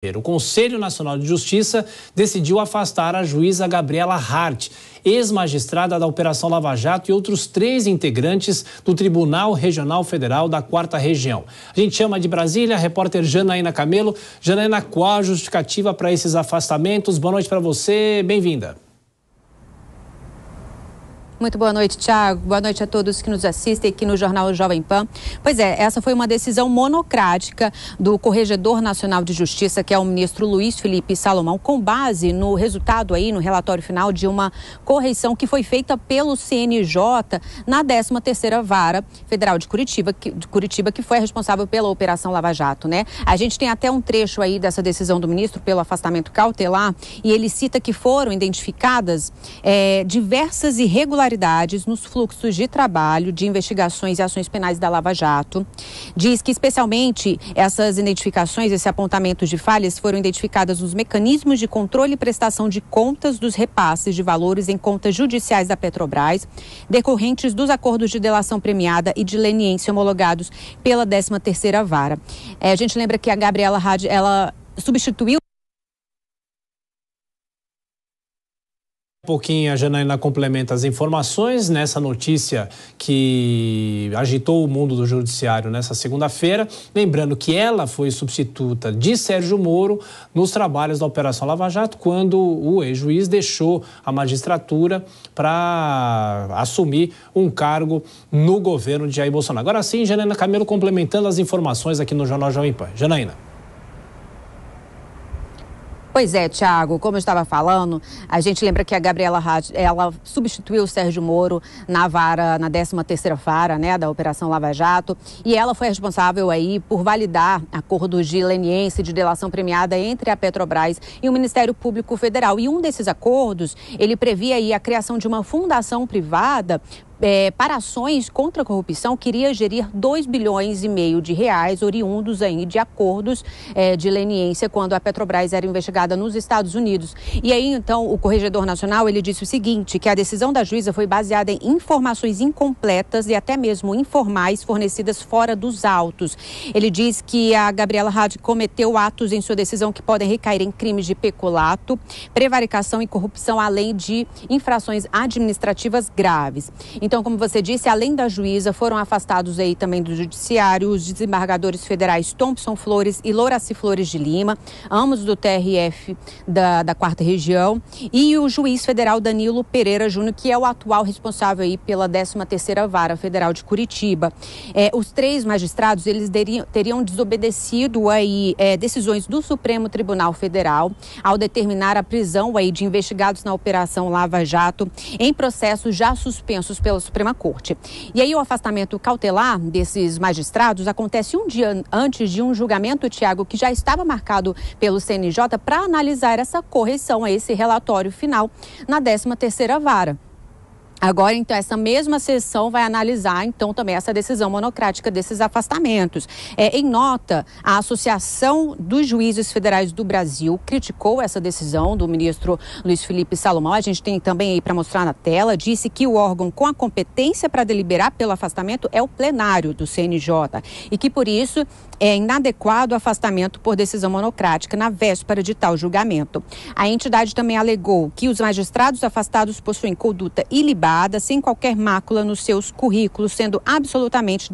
O Conselho Nacional de Justiça decidiu afastar a juíza Gabriela Hart, ex-magistrada da Operação Lava Jato, e outros 3 integrantes do Tribunal Regional Federal da 4ª Região. A gente chama de Brasília a repórter Janaína Camelo. Janaína, qual a justificativa para esses afastamentos? Boa noite para você, bem-vinda. Muito boa noite, Thiago. Boa noite a todos que nos assistem aqui no Jornal Jovem Pan. Pois é, essa foi uma decisão monocrática do Corregedor Nacional de Justiça, que é o ministro Luiz Felipe Salomão, com base no resultado aí, no relatório final de uma correição que foi feita pelo CNJ na 13ª Vara Federal de Curitiba, que foi a responsável pela Operação Lava Jato, né? A gente tem até um trecho aí dessa decisão do ministro pelo afastamento cautelar, e ele cita que foram identificadas diversas irregularidades nos fluxos de trabalho, de investigações e ações penais da Lava Jato. Diz que, especialmente, essas identificações, esses apontamentos de falhas foram identificadas nos mecanismos de controle e prestação de contas dos repasses de valores em contas judiciais da Petrobras, decorrentes dos acordos de delação premiada e de leniência homologados pela 13ª Vara. A gente lembra que a Gabriela Hart, ela substituiu Um pouquinho a Janaína complementa as informações nessa notícia que agitou o mundo do judiciário nessa segunda-feira. Lembrando que ela foi substituta de Sérgio Moro nos trabalhos da Operação Lava Jato, quando o ex-juiz deixou a magistratura para assumir um cargo no governo de Jair Bolsonaro. Agora sim, Janaína Camelo complementando as informações aqui no Jornal Jovem Pan. Janaína. Pois é, Thiago, como eu estava falando, a gente lembra que a Gabriela Hart, ela substituiu o Sérgio Moro na 13ª Vara, né, da Operação Lava Jato, e ela foi responsável aí por validar acordos de leniência e de delação premiada entre a Petrobras e o Ministério Público Federal. E um desses acordos, ele previa aí a criação de uma fundação privada para ações contra a corrupção, queria gerir 2,5 bilhões de reais oriundos aí de acordos de leniência quando a Petrobras era investigada nos Estados Unidos. E aí, então, o Corregedor Nacional, ele disse o seguinte, que a decisão da juíza foi baseada em informações incompletas e até mesmo informais fornecidas fora dos autos. Ele diz que a Gabriela Hart cometeu atos em sua decisão que podem recair em crimes de peculato, prevaricação e corrupção, além de infrações administrativas graves. Então, como você disse, além da juíza, foram afastados aí também do judiciário os desembargadores federais Thompson Flores e Louraci Flores de Lima, ambos do TRF da 4ª Região, e o juiz federal Danilo Pereira Júnior, que é o atual responsável aí pela 13ª Vara Federal de Curitiba. Os 3 magistrados, eles teriam desobedecido aí decisões do Supremo Tribunal Federal ao determinar a prisão aí de investigados na Operação Lava Jato em processos já suspensos pela Suprema Corte. E aí o afastamento cautelar desses magistrados acontece um dia antes de um julgamento, Thiago, que já estava marcado pelo CNJ para analisar essa correção a esse relatório final na 13ª Vara. Agora, então, essa mesma sessão vai analisar, então, também essa decisão monocrática desses afastamentos. Em nota, a Associação dos Juízes Federais do Brasil criticou essa decisão do ministro Luiz Felipe Salomão. A gente tem também aí para mostrar na tela, disse que o órgão com a competência para deliberar pelo afastamento é o plenário do CNJ e que, por isso, é inadequado o afastamento por decisão monocrática na véspera de tal julgamento. A entidade também alegou que os magistrados afastados possuem conduta ilibada, sem qualquer mácula nos seus currículos, sendo absolutamente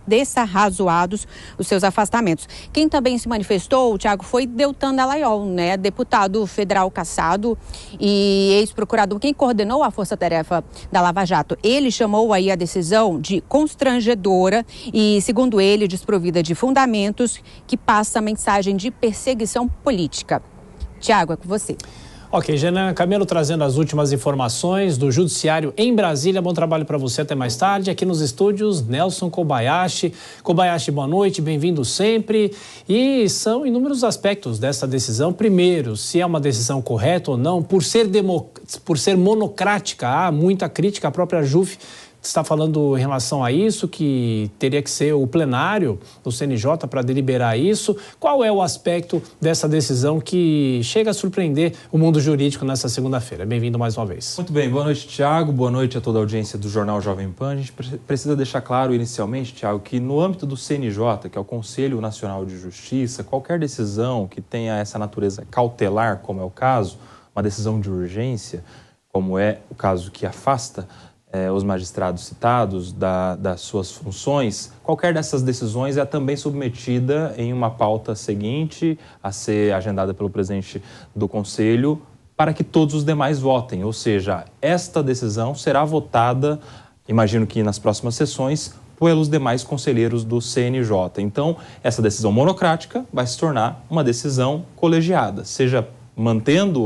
desarrazoados os seus afastamentos. Quem também se manifestou, Thiago, foi Deltan Dallagnol, né, deputado federal cassado e ex-procurador, quem coordenou a força-tarefa da Lava Jato. Ele chamou aí a decisão de constrangedora e, segundo ele, desprovida de fundamentos, que passa a mensagem de perseguição política. Thiago, é com você. Ok, Janaína Camelo trazendo as últimas informações do Judiciário em Brasília. Bom trabalho para você, até mais tarde. Aqui nos estúdios, Nelson Kobayashi. Kobayashi, boa noite, bem-vindo sempre. E são inúmeros aspectos dessa decisão. Primeiro, se é uma decisão correta ou não, por ser monocrática, há muita crítica. A própria JUF está falando em relação a isso, que teria que ser o plenário do CNJ para deliberar isso. Qual é o aspecto dessa decisão que chega a surpreender o mundo jurídico nessa segunda-feira? Bem-vindo mais uma vez. Muito bem, boa noite, Thiago, boa noite a toda a audiência do Jornal Jovem Pan. A gente precisa deixar claro inicialmente, Thiago, que no âmbito do CNJ, que é o Conselho Nacional de Justiça, qualquer decisão que tenha essa natureza cautelar, como é o caso, uma decisão de urgência, como é o caso que afasta os magistrados citados das suas funções, qualquer dessas decisões é também submetida em uma pauta seguinte a ser agendada pelo presidente do Conselho para que todos os demais votem, ou seja, esta decisão será votada, imagino que nas próximas sessões, pelos demais conselheiros do CNJ. Então, essa decisão monocrática vai se tornar uma decisão colegiada, seja mantendo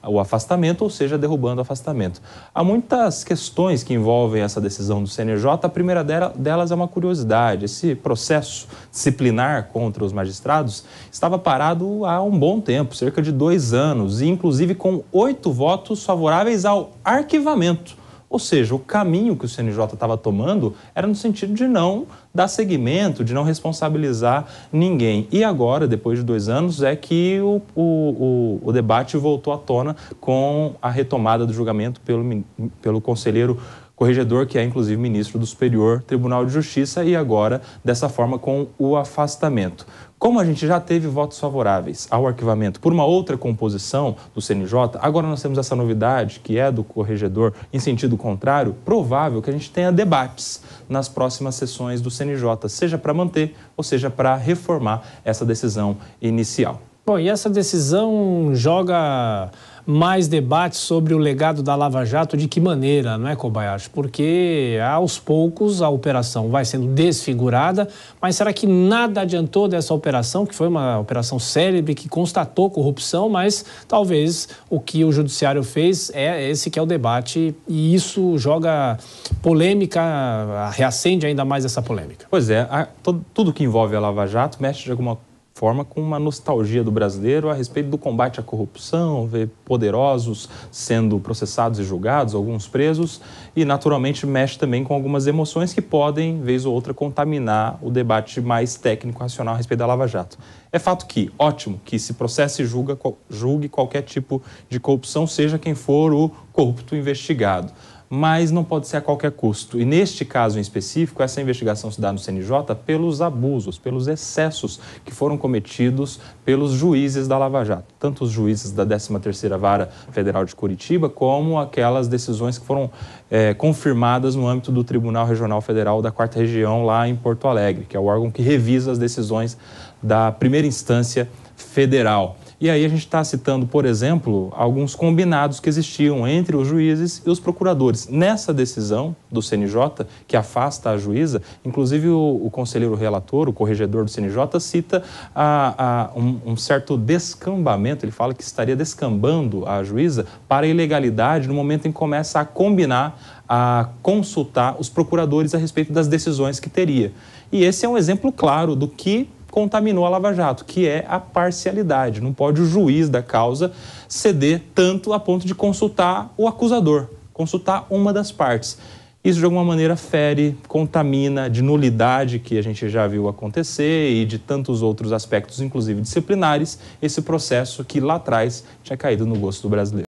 o afastamento ou seja derrubando o afastamento. Há muitas questões que envolvem essa decisão do CNJ. A primeira delas é uma curiosidade. Esse processo disciplinar contra os magistrados estava parado há um bom tempo, cerca de 2 anos, e inclusive com 8 votos favoráveis ao arquivamento. Ou seja, o caminho que o CNJ estava tomando era no sentido de não dar seguimento, de não responsabilizar ninguém. E agora, depois de 2 anos, é que o debate voltou à tona com a retomada do julgamento pelo conselheiro corregedor, que é inclusive ministro do Superior Tribunal de Justiça, e agora, dessa forma, com o afastamento. Como a gente já teve votos favoráveis ao arquivamento por uma outra composição do CNJ, agora nós temos essa novidade, que é do corregedor em sentido contrário, provável que a gente tenha debates nas próximas sessões do CNJ, seja para manter ou seja para reformar essa decisão inicial. Bom, e essa decisão joga mais debate sobre o legado da Lava Jato, de que maneira, não é, Kobayashi? Porque aos poucos a operação vai sendo desfigurada, mas será que nada adiantou dessa operação, que foi uma operação célebre, que constatou corrupção, mas talvez o que o judiciário fez é esse que é o debate, e isso joga polêmica, reacende ainda mais essa polêmica. Pois é, tudo que envolve a Lava Jato mexe de alguma forma com uma nostalgia do brasileiro a respeito do combate à corrupção, ver poderosos sendo processados e julgados, alguns presos, e naturalmente mexe também com algumas emoções que podem, vez ou outra, contaminar o debate mais técnico, racional a respeito da Lava Jato. É fato que, ótimo, que se processe e julgue qualquer tipo de corrupção, seja quem for o corrupto investigado. Mas não pode ser a qualquer custo. E neste caso em específico, essa investigação se dá no CNJ pelos abusos, pelos excessos que foram cometidos pelos juízes da Lava Jato. Tanto os juízes da 13ª Vara Federal de Curitiba, como aquelas decisões que foram confirmadas no âmbito do Tribunal Regional Federal da 4ª Região, lá em Porto Alegre, que é o órgão que revisa as decisões da primeira instância federal. E aí a gente está citando, por exemplo, alguns combinados que existiam entre os juízes e os procuradores. Nessa decisão do CNJ, que afasta a juíza, inclusive o conselheiro relator, o corregedor do CNJ, cita um certo descambamento, ele fala que estaria descambando a juíza para a ilegalidade no momento em que começa a combinar, a consultar os procuradores a respeito das decisões que teria. E esse é um exemplo claro do que contaminou a Lava Jato, que é a parcialidade. Não pode o juiz da causa ceder tanto a ponto de consultar o acusador, consultar uma das partes. Isso, de alguma maneira, fere, contamina de nulidade, que a gente já viu acontecer, e de tantos outros aspectos, inclusive disciplinares, esse processo que lá atrás tinha caído no gosto do brasileiro.